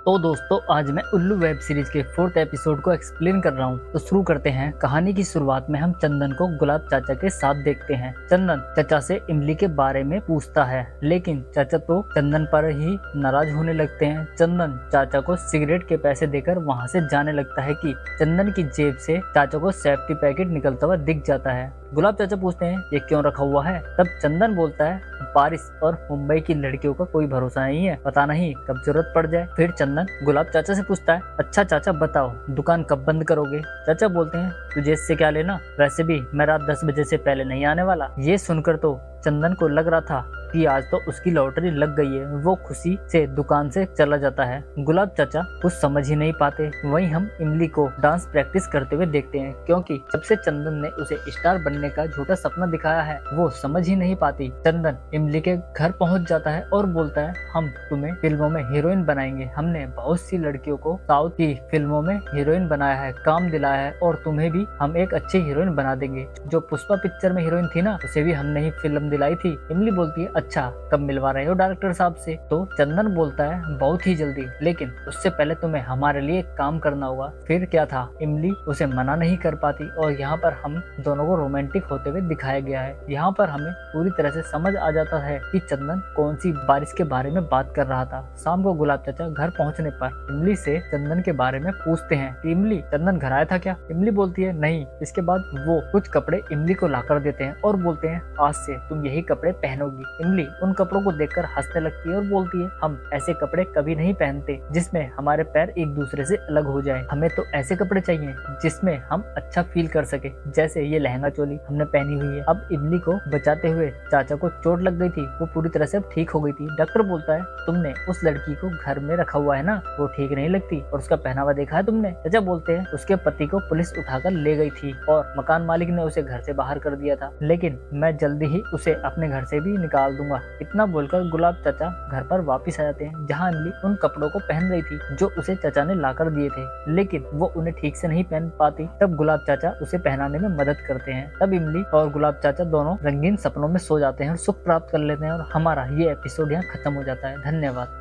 तो दोस्तों आज मैं उल्लू वेब सीरीज के 4th एपिसोड को एक्सप्लेन कर रहा हूँ। तो शुरू करते हैं। कहानी की शुरुआत में हम चंदन को गुलाब चाचा के साथ देखते हैं। चंदन चाचा से इमली के बारे में पूछता है, लेकिन चाचा तो चंदन पर ही नाराज होने लगते हैं। चंदन चाचा को सिगरेट के पैसे देकर वहाँ से जाने लगता है कि चंदन की जेब से चाचा को सेफ्टी पैकेट निकलता हुआ दिख जाता है। गुलाब चाचा पूछते हैं ये क्यों रखा हुआ है। तब चंदन बोलता है बारिश और मुंबई की लड़कियों का कोई भरोसा नहीं है, पता नहीं कब जरूरत पड़ जाए। फिर चंदन गुलाब चाचा से पूछता है, अच्छा चाचा बताओ दुकान कब बंद करोगे। चाचा बोलते हैं तुझे इससे क्या लेना, वैसे भी मैं रात 10 बजे से पहले नहीं आने वाला। ये सुनकर तो चंदन को लग रहा था कि आज तो उसकी लॉटरी लग गई है। वो खुशी से दुकान से चला जाता है। गुलाब चाचा कुछ समझ ही नहीं पाते। वहीं हम इमली को डांस प्रैक्टिस करते हुए देखते हैं, क्योंकि जब से चंदन ने उसे स्टार बनने का झूठा सपना दिखाया है वो समझ ही नहीं पाती। चंदन इमली के घर पहुंच जाता है और बोलता है हम तुम्हें फिल्मों में हीरोइन बनाएंगे। हमने बहुत सी लड़कियों को साउथ की फिल्मों में हीरोइन बनाया है, काम दिलाया है, और तुम्हें भी हम एक अच्छी हीरोइन बना देंगे। जो पुष्पा पिक्चर में हीरोइन थी ना, उसे भी हमने ही फिल्म दिलाई थी। इमली बोलती है अच्छा कब मिलवा रहे हो डायरेक्टर साहब से। तो चंदन बोलता है बहुत ही जल्दी, लेकिन उससे पहले तुम्हें हमारे लिए एक काम करना होगा। फिर क्या था, इमली उसे मना नहीं कर पाती और यहाँ पर हम दोनों को रोमांटिक होते हुए दिखाया गया है। यहाँ पर हमें पूरी तरह से समझ आ जाता है कि चंदन कौन सी बारिश के बारे में बात कर रहा था। शाम को गुलाब चाचा घर पहुँचने पर इमली से चंदन के बारे में पूछते हैं कि इमली चंदन घर आया था क्या। इमली बोलती है नहीं। इसके बाद वो कुछ कपड़े इमली को लाकर देते हैं और बोलते हैं आज से तुम यही कपड़े पहनोगी। इमली उन कपड़ों को देखकर हंसने लगती है और बोलती है हम ऐसे कपड़े कभी नहीं पहनते जिसमें हमारे पैर एक दूसरे से अलग हो जाए। हमें तो ऐसे कपड़े चाहिए जिसमें हम अच्छा फील कर सके, जैसे ये लहंगा चोली हमने पहनी हुई है। अब इमली को बचाते हुए चाचा को चोट लग गई थी, वो पूरी तरह से अब ठीक हो गई थी। डॉक्टर बोलता है तुमने उस लड़की को घर में रखा हुआ है ना, वो ठीक नहीं लगती और उसका पहनावा देखा है तुमने। चाचा बोलते हैं उसके पति को पुलिस उठाकर ले गई थी और मकान मालिक ने उसे घर से बाहर कर दिया था, लेकिन मैं जल्दी ही उसे अपने घर से भी निकाल दूंगा। इतना बोलकर गुलाब चाचा घर पर वापस आ जाते हैं, जहां इमली उन कपड़ों को पहन रही थी जो उसे चाचा ने लाकर दिए थे, लेकिन वो उन्हें ठीक से नहीं पहन पाती। तब गुलाब चाचा उसे पहनाने में मदद करते हैं। तब इमली और गुलाब चाचा दोनों रंगीन सपनों में सो जाते हैं और सुख प्राप्त कर लेते हैं और हमारा ये एपिसोड यहाँ खत्म हो जाता है। धन्यवाद।